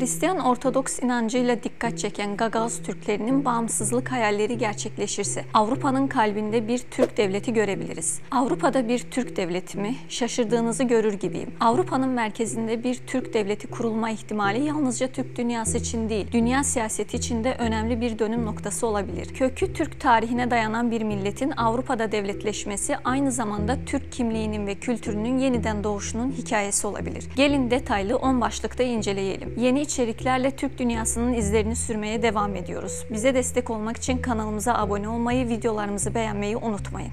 Hristiyan Ortodoks inancıyla dikkat çeken Gagauz Türklerinin bağımsızlık hayalleri gerçekleşirse Avrupa'nın kalbinde bir Türk devleti görebiliriz. Avrupa'da bir Türk devleti mi? Şaşırdığınızı görür gibiyim. Avrupa'nın merkezinde bir Türk devleti kurulma ihtimali yalnızca Türk dünyası için değil, dünya siyaseti için de önemli bir dönüm noktası olabilir. Kökü Türk tarihine dayanan bir milletin Avrupa'da devletleşmesi aynı zamanda Türk kimliğinin ve kültürünün yeniden doğuşunun hikayesi olabilir. Gelin detaylı 10 başlıkta inceleyelim. Yeni içeriklerle Türk dünyasının izlerini sürmeye devam ediyoruz. Bize destek olmak için kanalımıza abone olmayı, videolarımızı beğenmeyi unutmayın.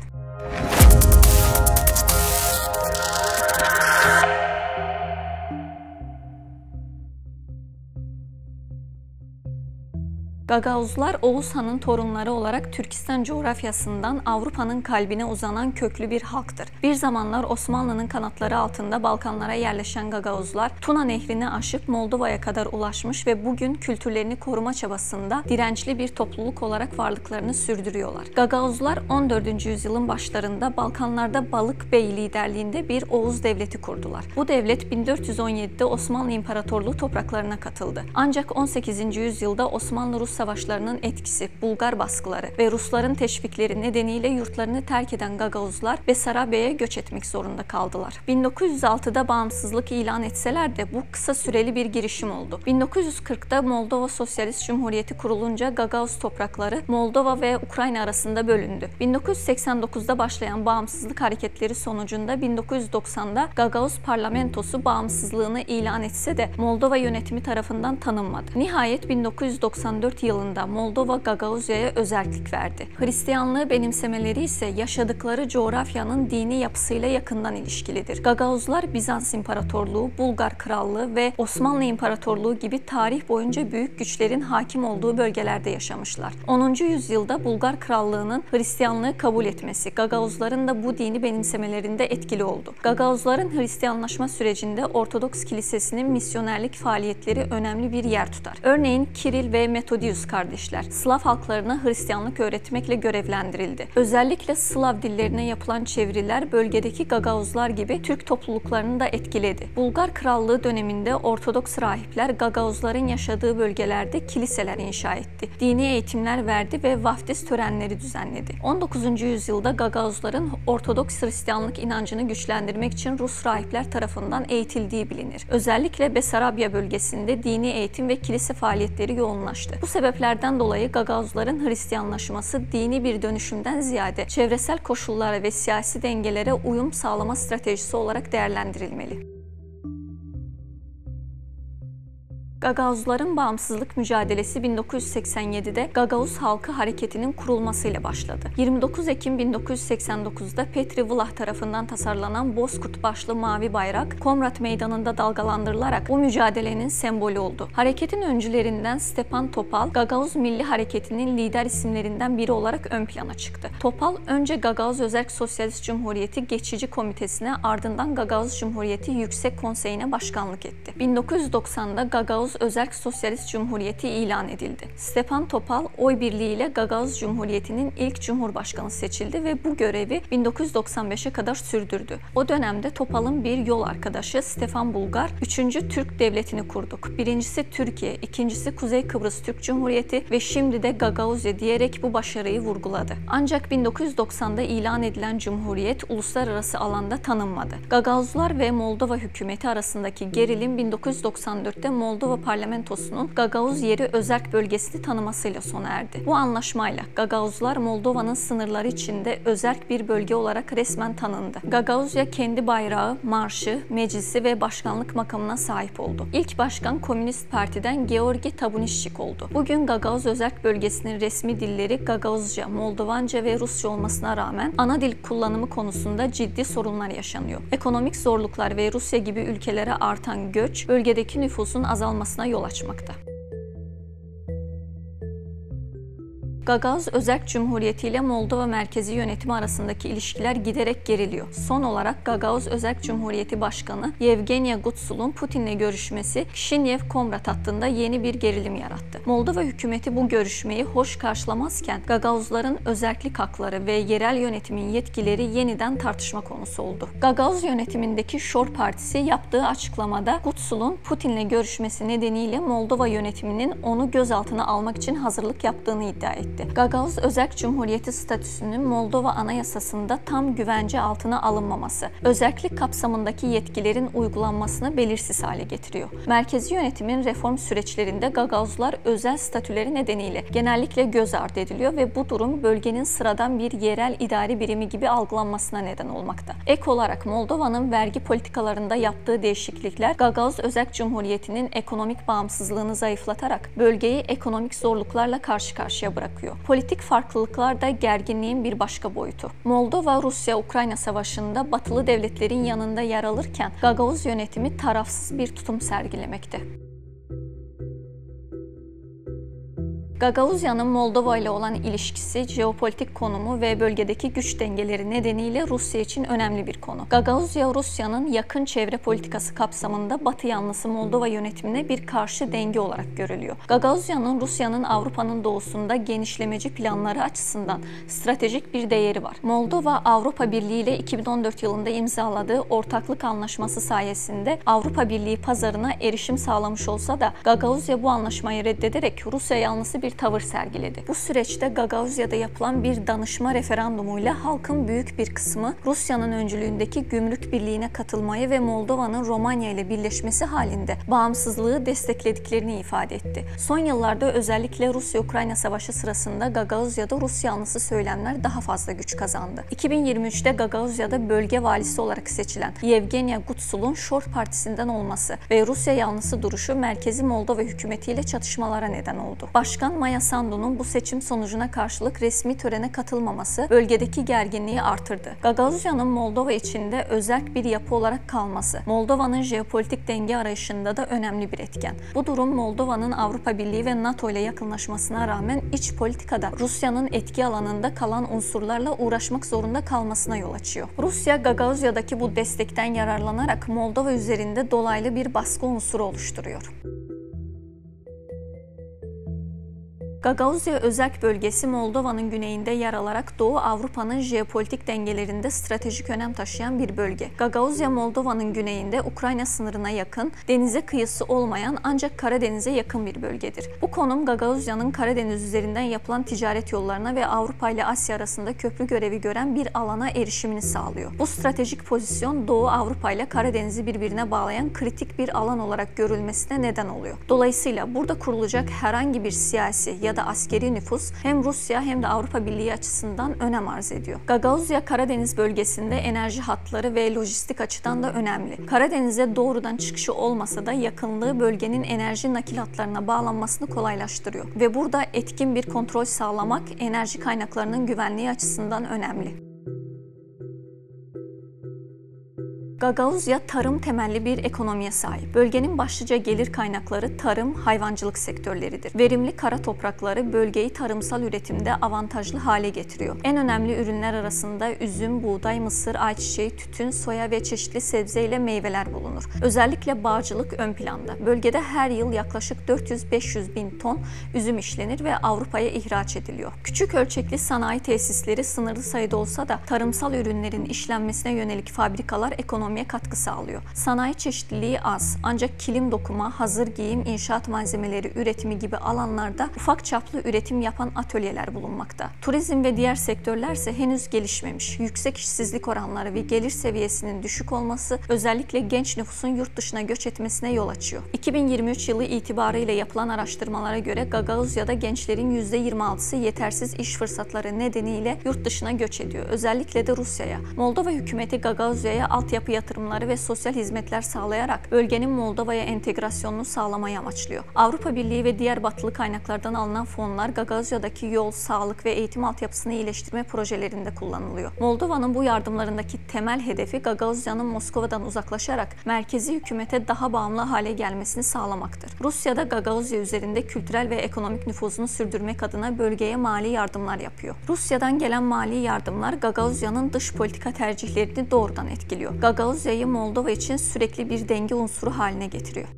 Gagauzlar, Oğuz Han'ın torunları olarak Türkistan coğrafyasından Avrupa'nın kalbine uzanan köklü bir halktır. Bir zamanlar Osmanlı'nın kanatları altında Balkanlara yerleşen Gagauzlar, Tuna Nehri'ni aşıp Moldova'ya kadar ulaşmış ve bugün kültürlerini koruma çabasında dirençli bir topluluk olarak varlıklarını sürdürüyorlar. Gagauzlar 14. yüzyılın başlarında Balkanlarda Balık Bey liderliğinde bir Oğuz devleti kurdular. Bu devlet 1417'de Osmanlı İmparatorluğu topraklarına katıldı. Ancak 18. yüzyılda Osmanlı-Rus savaşlarının etkisi, Bulgar baskıları ve Rusların teşvikleri nedeniyle yurtlarını terk eden Gagauzlar Besarabya'ya göç etmek zorunda kaldılar. 1906'da bağımsızlık ilan etseler de bu kısa süreli bir girişim oldu. 1940'da Moldova Sosyalist Cumhuriyeti kurulunca Gagauz toprakları Moldova ve Ukrayna arasında bölündü. 1989'da başlayan bağımsızlık hareketleri sonucunda 1990'da Gagauz parlamentosu bağımsızlığını ilan etse de Moldova yönetimi tarafından tanınmadı. Nihayet 1994 yılında Moldova Gagauzya'ya özerklik verdi. Hristiyanlığı benimsemeleri ise yaşadıkları coğrafyanın dini yapısıyla yakından ilişkilidir. Gagauzlar Bizans İmparatorluğu, Bulgar Krallığı ve Osmanlı İmparatorluğu gibi tarih boyunca büyük güçlerin hakim olduğu bölgelerde yaşamışlar. 10. yüzyılda Bulgar Krallığı'nın Hristiyanlığı kabul etmesi, Gagauzların da bu dini benimsemelerinde etkili oldu. Gagauzların Hristiyanlaşma sürecinde Ortodoks Kilisesi'nin misyonerlik faaliyetleri önemli bir yer tutar. Örneğin Kiril ve Metodius kardeşler Slav halklarına Hristiyanlık öğretmekle görevlendirildi. Özellikle Slav dillerine yapılan çeviriler bölgedeki Gagauzlar gibi Türk topluluklarını da etkiledi. Bulgar Krallığı döneminde Ortodoks rahipler Gagauzların yaşadığı bölgelerde kiliseler inşa etti. Dini eğitimler verdi ve vaftiz törenleri düzenledi. 19. yüzyılda Gagauzların Ortodoks Hristiyanlık inancını güçlendirmek için Rus rahipler tarafından eğitildiği bilinir. Özellikle Besarabya bölgesinde dini eğitim ve kilise faaliyetleri yoğunlaştı. Bu sebeplerden dolayı Gagauzların Hristiyanlaşması dini bir dönüşümden ziyade çevresel koşullara ve siyasi dengelere uyum sağlama stratejisi olarak değerlendirilmeli. Gagauzların bağımsızlık mücadelesi 1987'de Gagauz Halkı Hareketi'nin kurulmasıyla başladı. 29 Ekim 1989'da Petri Vlah tarafından tasarlanan bozkurt başlı mavi bayrak Komrat Meydanı'nda dalgalandırılarak bu mücadelenin sembolü oldu. Hareketin öncülerinden Stepan Topal, Gagauz Milli Hareketi'nin lider isimlerinden biri olarak ön plana çıktı. Topal önce Gagauz Özerk Sosyalist Cumhuriyeti Geçici Komitesi'ne, ardından Gagauz Cumhuriyeti Yüksek Konseyi'ne başkanlık etti. 1990'da Gagauz Özerk Sosyalist Cumhuriyeti ilan edildi. Stepan Topal oy birliğiyle Gagauz Cumhuriyeti'nin ilk cumhurbaşkanı seçildi ve bu görevi 1995'e kadar sürdürdü. O dönemde Topal'ın bir yol arkadaşı Stefan Bulgar, 3. Türk devletini kurduk. Birincisi Türkiye, ikincisi Kuzey Kıbrıs Türk Cumhuriyeti ve şimdi de Gagauzya diyerek bu başarıyı vurguladı. Ancak 1990'da ilan edilen cumhuriyet uluslararası alanda tanınmadı. Gagauzlar ve Moldova hükümeti arasındaki gerilim 1994'te Moldova parlamentosunun Gagauz yeri özerk bölgesini tanımasıyla sona erdi. Bu anlaşmayla Gagauzlar Moldova'nın sınırları içinde özerk bir bölge olarak resmen tanındı. Gagauzya kendi bayrağı, marşı, meclisi ve başkanlık makamına sahip oldu. İlk başkan Komünist Parti'den Georgi Tabunişçik oldu. Bugün Gagauz özerk bölgesinin resmi dilleri Gagauzca, Moldovanca ve Rusça olmasına rağmen ana dil kullanımı konusunda ciddi sorunlar yaşanıyor. Ekonomik zorluklar ve Rusya gibi ülkelere artan göç bölgedeki nüfusun azalmasına yol açmakta. Gagauz Özerk Cumhuriyeti ile Moldova merkezi yönetimi arasındaki ilişkiler giderek geriliyor. Son olarak Gagauz Özerk Cumhuriyeti Başkanı Yevgenia Gutsul'un Putin'le görüşmesi Kişinyev-Komrat hattında yeni bir gerilim yarattı. Moldova hükümeti bu görüşmeyi hoş karşılamazken Gagauzların özerklik hakları ve yerel yönetimin yetkileri yeniden tartışma konusu oldu. Gagauz yönetimindeki Şor Partisi yaptığı açıklamada Gutsul'un Putin'le görüşmesi nedeniyle Moldova yönetiminin onu gözaltına almak için hazırlık yaptığını iddia etti. Gagauz Özerk Cumhuriyeti statüsünün Moldova Anayasası'nda tam güvence altına alınmaması, özerklik kapsamındaki yetkilerin uygulanmasını belirsiz hale getiriyor. Merkezi yönetimin reform süreçlerinde Gagauzlar özel statüleri nedeniyle genellikle göz ardı ediliyor ve bu durum bölgenin sıradan bir yerel idari birimi gibi algılanmasına neden olmakta. Ek olarak Moldova'nın vergi politikalarında yaptığı değişiklikler Gagauz Özerk Cumhuriyeti'nin ekonomik bağımsızlığını zayıflatarak bölgeyi ekonomik zorluklarla karşı karşıya bırakıyor. Politik farklılıklar da gerginliğin bir başka boyutu. Moldova, Rusya-Ukrayna savaşında batılı devletlerin yanında yer alırken Gagauz yönetimi tarafsız bir tutum sergilemekte. Gagauzya'nın Moldova ile olan ilişkisi, jeopolitik konumu ve bölgedeki güç dengeleri nedeniyle Rusya için önemli bir konu. Gagauzya, Rusya'nın yakın çevre politikası kapsamında Batı yanlısı Moldova yönetimine bir karşı denge olarak görülüyor. Gagauzya'nın Rusya'nın Avrupa'nın doğusunda genişlemeci planları açısından stratejik bir değeri var. Moldova, Avrupa Birliği ile 2014 yılında imzaladığı ortaklık anlaşması sayesinde Avrupa Birliği pazarına erişim sağlamış olsa da Gagauzya bu anlaşmayı reddederek Rusya yanlısı bir tavır sergiledi. Bu süreçte Gagauzya'da yapılan bir danışma referandumuyla halkın büyük bir kısmı Rusya'nın öncülüğündeki Gümrük Birliği'ne katılmayı ve Moldova'nın Romanya ile birleşmesi halinde bağımsızlığı desteklediklerini ifade etti. Son yıllarda özellikle Rusya-Ukrayna savaşı sırasında Gagauzya'da Rus yanlısı söylemler daha fazla güç kazandı. 2023'te Gagauzya'da bölge valisi olarak seçilen Yevgenia Gutsul'un Şor Partisi'nden olması ve Rusya yanlısı duruşu merkezi Moldova hükümetiyle çatışmalara neden oldu. Başkan Maya Sandu'nun bu seçim sonucuna karşılık resmi törene katılmaması bölgedeki gerginliği artırdı. Gagauzya'nın Moldova içinde özerk bir yapı olarak kalması, Moldova'nın jeopolitik denge arayışında da önemli bir etken. Bu durum Moldova'nın Avrupa Birliği ve NATO ile yakınlaşmasına rağmen iç politikada Rusya'nın etki alanında kalan unsurlarla uğraşmak zorunda kalmasına yol açıyor. Rusya, Gagauzya'daki bu destekten yararlanarak Moldova üzerinde dolaylı bir baskı unsuru oluşturuyor. Gagauzya Özerk bölgesi Moldova'nın güneyinde yer alarak Doğu Avrupa'nın jeopolitik dengelerinde stratejik önem taşıyan bir bölge. Gagauzya, Moldova'nın güneyinde Ukrayna sınırına yakın, denize kıyısı olmayan ancak Karadeniz'e yakın bir bölgedir. Bu konum Gagauzya'nın Karadeniz üzerinden yapılan ticaret yollarına ve Avrupa ile Asya arasında köprü görevi gören bir alana erişimini sağlıyor. Bu stratejik pozisyon Doğu Avrupa ile Karadeniz'i birbirine bağlayan kritik bir alan olarak görülmesine neden oluyor. Dolayısıyla burada kurulacak herhangi bir siyasi ya da askeri nüfus hem Rusya hem de Avrupa Birliği açısından önem arz ediyor. Gagauzya, Karadeniz bölgesinde enerji hatları ve lojistik açıdan da önemli. Karadeniz'e doğrudan çıkışı olmasa da yakınlığı bölgenin enerji nakil hatlarına bağlanmasını kolaylaştırıyor. Ve burada etkin bir kontrol sağlamak enerji kaynaklarının güvenliği açısından önemli. Gagauzya tarım temelli bir ekonomiye sahip. Bölgenin başlıca gelir kaynakları tarım, hayvancılık sektörleridir. Verimli kara toprakları bölgeyi tarımsal üretimde avantajlı hale getiriyor. En önemli ürünler arasında üzüm, buğday, mısır, ayçiçeği, tütün, soya ve çeşitli sebze ile meyveler bulunur. Özellikle bağcılık ön planda. Bölgede her yıl yaklaşık 400-500 bin ton üzüm işlenir ve Avrupa'ya ihraç ediliyor. Küçük ölçekli sanayi tesisleri sınırlı sayıda olsa da tarımsal ürünlerin işlenmesine yönelik fabrikalar ekonomiye katkı sağlıyor. Sanayi çeşitliliği az ancak kilim dokuma, hazır giyim, inşaat malzemeleri üretimi gibi alanlarda ufak çaplı üretim yapan atölyeler bulunmakta. Turizm ve diğer sektörler ise henüz gelişmemiş. Yüksek işsizlik oranları ve gelir seviyesinin düşük olması özellikle genç nüfusun yurt dışına göç etmesine yol açıyor. 2023 yılı itibarıyla yapılan araştırmalara göre Gagauzya'da gençlerin %26'sı yetersiz iş fırsatları nedeniyle yurt dışına göç ediyor. Özellikle de Rusya'ya. Moldova hükümeti Gagauzya'ya altyapı yatırımları ve sosyal hizmetler sağlayarak bölgenin Moldova'ya entegrasyonunu sağlamayı amaçlıyor. Avrupa Birliği ve diğer batılı kaynaklardan alınan fonlar Gagavuzya'daki yol, sağlık ve eğitim altyapısını iyileştirme projelerinde kullanılıyor. Moldova'nın bu yardımlarındaki temel hedefi Gagavuzya'nın Moskova'dan uzaklaşarak merkezi hükümete daha bağımlı hale gelmesini sağlamaktır. Rusya da Gagavuzya üzerinde kültürel ve ekonomik nüfuzunu sürdürmek adına bölgeye mali yardımlar yapıyor. Rusya'dan gelen mali yardımlar Gagavuzya'nın dış politika tercihlerini doğrudan etkiliyor. Gagavuzya'yı Moldova için sürekli bir denge unsuru haline getiriyor.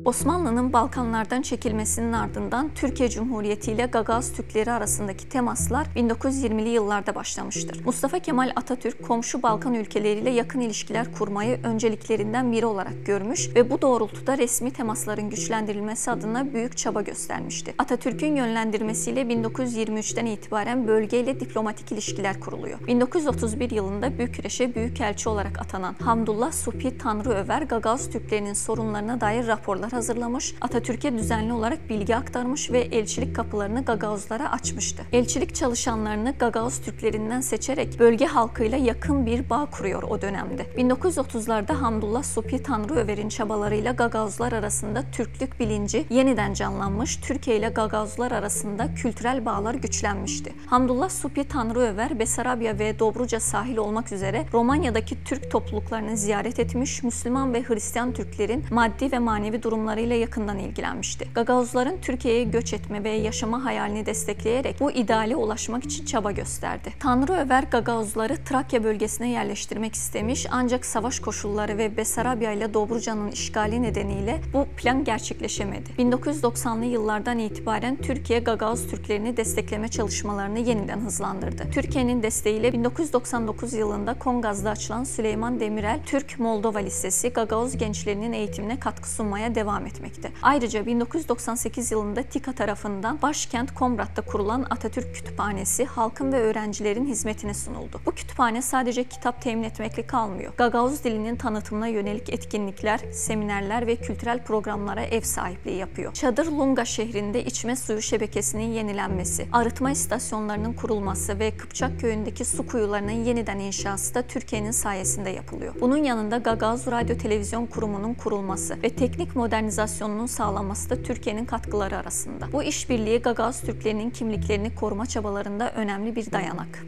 Osmanlı'nın Balkanlardan çekilmesinin ardından Türkiye Cumhuriyeti ile Gagavuz Türkleri arasındaki temaslar 1920'li yıllarda başlamıştır. Mustafa Kemal Atatürk, komşu Balkan ülkeleriyle yakın ilişkiler kurmayı önceliklerinden biri olarak görmüş ve bu doğrultuda resmi temasların güçlendirilmesi adına büyük çaba göstermişti. Atatürk'ün yönlendirmesiyle 1923'ten itibaren bölgeyle diplomatik ilişkiler kuruluyor. 1931 yılında Bükreş'e büyükelçi olarak atanan Hamdullah Suphi Tanrıöver, Gagavuz Türklerinin sorunlarına dair raporlar hazırlamış, Atatürk'e düzenli olarak bilgi aktarmış ve elçilik kapılarını Gagavuzlara açmıştı. Elçilik çalışanlarını Gagavuz Türklerinden seçerek bölge halkıyla yakın bir bağ kuruyor o dönemde. 1930'larda Hamdullah Suphi Tanrıöver'in çabalarıyla Gagavuzlar arasında Türklük bilinci yeniden canlanmış, Türkiye ile Gagavuzlar arasında kültürel bağlar güçlenmişti. Hamdullah Suphi Tanrıöver, Besarabya ve Dobruca sahil olmak üzere Romanya'daki Türk topluluklarını ziyaret etmiş, Müslüman ve Hristiyan Türklerin maddi ve manevi durumlarıyla yakından ilgilenmişti. Gagavuzların Türkiye'ye göç etme ve yaşama hayalini destekleyerek bu ideale ulaşmak için çaba gösterdi. Tanrıöver Gagavuzları Trakya bölgesine yerleştirmek istemiş, ancak savaş koşulları ve Besarabya ile Dobruca'nın işgali nedeniyle bu plan gerçekleşemedi. 1990'lı yıllardan itibaren Türkiye Gagavuz Türklerini destekleme çalışmalarını yeniden hızlandırdı. Türkiye'nin desteğiyle 1999 yılında Kongaz'da açılan Süleyman Demirel Türk-Moldova Lisesi Gagavuz gençlerinin eğitimine katkı sunmaya devam etmekte. Ayrıca 1998 yılında TİKA tarafından başkent Komrat'ta kurulan Atatürk Kütüphanesi halkın ve öğrencilerin hizmetine sunuldu. Bu kütüphane sadece kitap temin etmekle kalmıyor. Gagavuz dilinin tanıtımına yönelik etkinlikler, seminerler ve kültürel programlara ev sahipliği yapıyor. Çadır Lunga şehrinde içme suyu şebekesinin yenilenmesi, arıtma istasyonlarının kurulması ve Kıpçak köyündeki su kuyularının yeniden inşası da Türkiye'nin sayesinde yapılıyor. Bunun yanında Gagavuz Radyo Televizyon Kurumu'nun kurulması ve teknik modernizasyonunun sağlanması da Türkiye'nin katkıları arasında. Bu işbirliği Gagavuz Türklerinin kimliklerini koruma çabalarında önemli bir dayanak.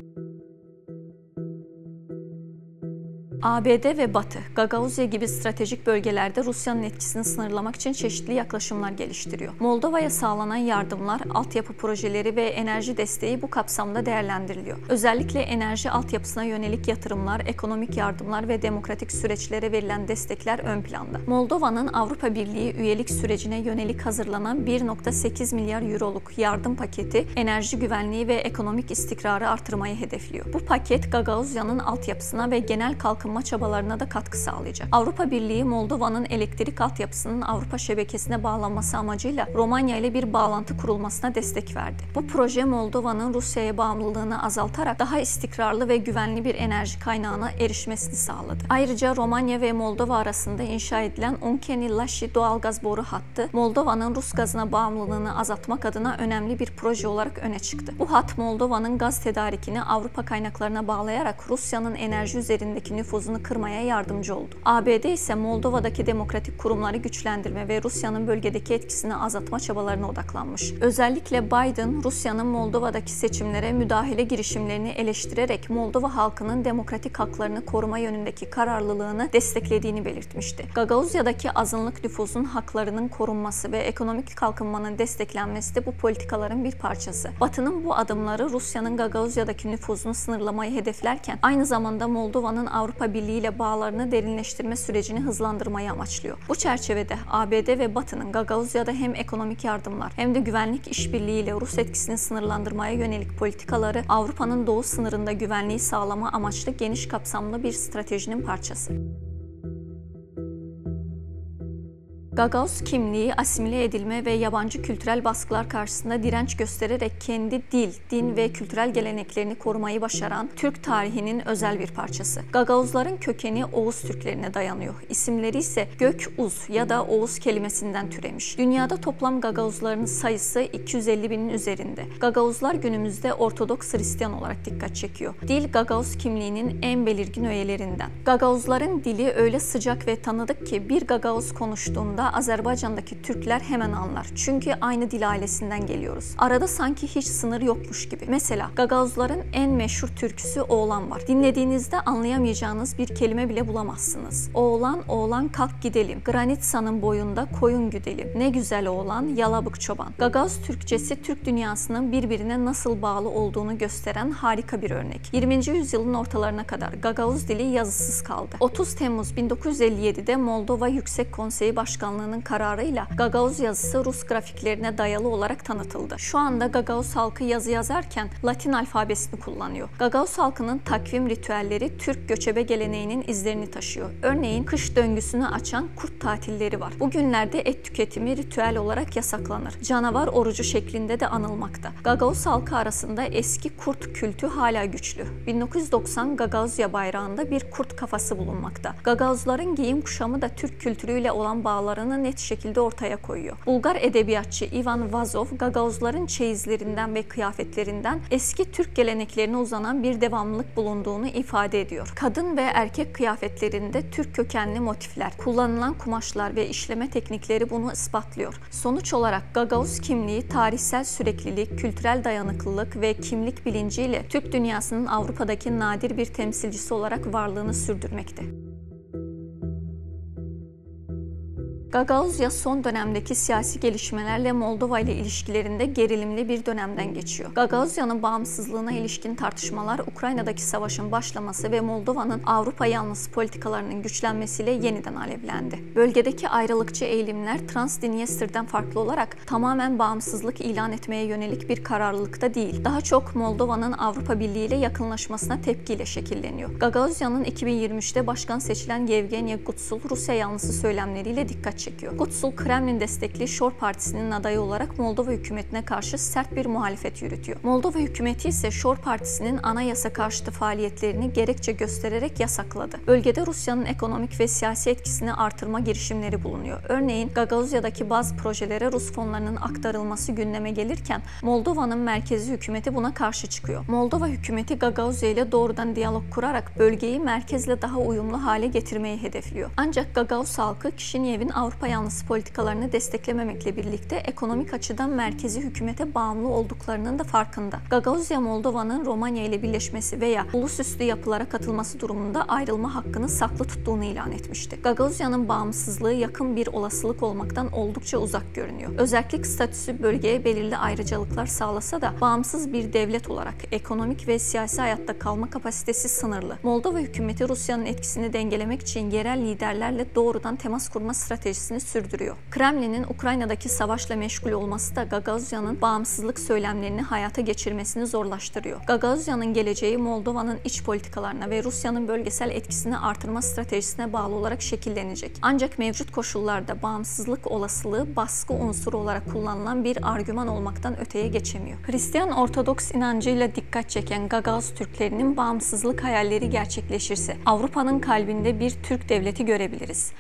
ABD ve Batı, Gagavuzya gibi stratejik bölgelerde Rusya'nın etkisini sınırlamak için çeşitli yaklaşımlar geliştiriyor. Moldova'ya sağlanan yardımlar, altyapı projeleri ve enerji desteği bu kapsamda değerlendiriliyor. Özellikle enerji altyapısına yönelik yatırımlar, ekonomik yardımlar ve demokratik süreçlere verilen destekler ön planda. Moldova'nın Avrupa Birliği üyelik sürecine yönelik hazırlanan 1,8 milyar euroluk yardım paketi, enerji güvenliği ve ekonomik istikrarı artırmayı hedefliyor. Bu paket, Gagavuzya'nın altyapısına ve genel kalkınma çabalarına da katkı sağlayacak. Avrupa Birliği, Moldova'nın elektrik altyapısının Avrupa şebekesine bağlanması amacıyla Romanya ile bir bağlantı kurulmasına destek verdi. Bu proje Moldova'nın Rusya'ya bağımlılığını azaltarak daha istikrarlı ve güvenli bir enerji kaynağına erişmesini sağladı. Ayrıca Romanya ve Moldova arasında inşa edilen Unkenny-Laşi doğalgaz boru hattı, Moldova'nın Rus gazına bağımlılığını azaltmak adına önemli bir proje olarak öne çıktı. Bu hat, Moldova'nın gaz tedarikini Avrupa kaynaklarına bağlayarak Rusya'nın enerji üzerindeki nüfuzunu kırmaya yardımcı oldu. ABD ise Moldova'daki demokratik kurumları güçlendirme ve Rusya'nın bölgedeki etkisini azaltma çabalarına odaklanmış. Özellikle Biden, Rusya'nın Moldova'daki seçimlere müdahale girişimlerini eleştirerek Moldova halkının demokratik haklarını koruma yönündeki kararlılığını desteklediğini belirtmişti. Gagavuzya'daki azınlık nüfusun haklarının korunması ve ekonomik kalkınmanın desteklenmesi de bu politikaların bir parçası. Batı'nın bu adımları Rusya'nın Gagavuzya'daki nüfuzunu sınırlamayı hedeflerken aynı zamanda Moldova'nın Avrupa Birliği ile bağlarını derinleştirme sürecini hızlandırmayı amaçlıyor. Bu çerçevede ABD ve Batı'nın Gagavuzya'da hem ekonomik yardımlar hem de güvenlik işbirliği ile Rus etkisini sınırlandırmaya yönelik politikaları Avrupa'nın doğu sınırında güvenliği sağlama amaçlı geniş kapsamlı bir stratejinin parçası. Gagauz kimliği asimile edilme ve yabancı kültürel baskılar karşısında direnç göstererek kendi dil, din ve kültürel geleneklerini korumayı başaran Türk tarihinin özel bir parçası. Gagauzların kökeni Oğuz Türklerine dayanıyor. İsimleri ise Gök-Uz ya da Oğuz kelimesinden türemiş. Dünyada toplam Gagauzların sayısı 250 binin üzerinde. Gagauzlar günümüzde Ortodoks Hristiyan olarak dikkat çekiyor. Dil Gagauz kimliğinin en belirgin öğelerinden. Gagauzların dili öyle sıcak ve tanıdık ki bir Gagauz konuştuğunda Azerbaycan'daki Türkler hemen anlar. Çünkü aynı dil ailesinden geliyoruz. Arada sanki hiç sınır yokmuş gibi. Mesela Gagauzların en meşhur türküsü Oğlan var. Dinlediğinizde anlayamayacağınız bir kelime bile bulamazsınız. Oğlan, oğlan kalk gidelim. Granitsa'nın boyunda koyun güdelim. Ne güzel oğlan, yalabık çoban. Gagauz Türkçesi Türk dünyasının birbirine nasıl bağlı olduğunu gösteren harika bir örnek. 20. yüzyılın ortalarına kadar Gagauz dili yazısız kaldı. 30 Temmuz 1957'de Moldova Yüksek Konseyi Başkanlığı'nın kararıyla Gagauz yazısı Rus grafiklerine dayalı olarak tanıtıldı. Şu anda Gagauz halkı yazı yazarken Latin alfabesini kullanıyor. Gagauz halkının takvim ritüelleri Türk göçebe geleneğinin izlerini taşıyor. Örneğin kış döngüsünü açan kurt tatilleri var. Bu günlerde et tüketimi ritüel olarak yasaklanır. Canavar orucu şeklinde de anılmakta. Gagauz halkı arasında eski kurt kültü hala güçlü. 1990 Gagauzya bayrağında bir kurt kafası bulunmakta. Gagauzların giyim kuşamı da Türk kültürüyle olan bağlarını net şekilde ortaya koyuyor. Bulgar edebiyatçı Ivan Vazov, Gagauzların çeyizlerinden ve kıyafetlerinden eski Türk geleneklerine uzanan bir devamlılık bulunduğunu ifade ediyor. Kadın ve erkek kıyafetlerinde Türk kökenli motifler, kullanılan kumaşlar ve işleme teknikleri bunu ispatlıyor. Sonuç olarak Gagauz kimliği tarihsel süreklilik, kültürel dayanıklılık ve kimlik bilinciyle Türk dünyasının Avrupa'daki nadir bir temsilcisi olarak varlığını sürdürmekte. Gagauzya son dönemdeki siyasi gelişmelerle Moldova ile ilişkilerinde gerilimli bir dönemden geçiyor. Gagauzya'nın bağımsızlığına ilişkin tartışmalar Ukrayna'daki savaşın başlaması ve Moldova'nın Avrupa yanlısı politikalarının güçlenmesiyle yeniden alevlendi. Bölgedeki ayrılıkçı eğilimler Transdniester'den farklı olarak tamamen bağımsızlık ilan etmeye yönelik bir kararlılıkta değil. Daha çok Moldova'nın Avrupa Birliği ile yakınlaşmasına tepkiyle şekilleniyor. Gagauzya'nın 2023'te başkan seçilen Yevgeniy Gutsul Rusya yanlısı söylemleriyle dikkat çekiyor. Gutsul, Kremlin destekli Şor Partisi'nin adayı olarak Moldova hükümetine karşı sert bir muhalefet yürütüyor. Moldova hükümeti ise Şor Partisi'nin anayasa karşıtı faaliyetlerini gerekçe göstererek yasakladı. Bölgede Rusya'nın ekonomik ve siyasi etkisini artırma girişimleri bulunuyor. Örneğin Gagauzya'daki bazı projelere Rus fonlarının aktarılması gündeme gelirken Moldova'nın merkezi hükümeti buna karşı çıkıyor. Moldova hükümeti Gagauzya ile doğrudan diyalog kurarak bölgeyi merkezle daha uyumlu hale getirmeyi hedefliyor. Ancak Gagauz halkı Kişinyev'in Avrupa yanlısı politikalarını desteklememekle birlikte ekonomik açıdan merkezi hükümete bağımlı olduklarının da farkında. Gagauzya, Moldova'nın Romanya ile birleşmesi veya ulusüstü yapılara katılması durumunda ayrılma hakkını saklı tuttuğunu ilan etmişti. Gagauzya'nın bağımsızlığı yakın bir olasılık olmaktan oldukça uzak görünüyor. Özellik statüsü bölgeye belirli ayrıcalıklar sağlasa da bağımsız bir devlet olarak ekonomik ve siyasi hayatta kalma kapasitesi sınırlı. Moldova hükümeti Rusya'nın etkisini dengelemek için yerel liderlerle doğrudan temas kurma stratejisini sürdürüyor. Kremlin'in Ukrayna'daki savaşla meşgul olması da Gagauzya'nın bağımsızlık söylemlerini hayata geçirmesini zorlaştırıyor. Gagauzya'nın geleceği Moldova'nın iç politikalarına ve Rusya'nın bölgesel etkisini artırma stratejisine bağlı olarak şekillenecek. Ancak mevcut koşullarda bağımsızlık olasılığı baskı unsuru olarak kullanılan bir argüman olmaktan öteye geçemiyor. Hristiyan Ortodoks inancıyla dikkat çeken Gagauz Türklerinin bağımsızlık hayalleri gerçekleşirse Avrupa'nın kalbinde bir Türk devleti görebiliriz.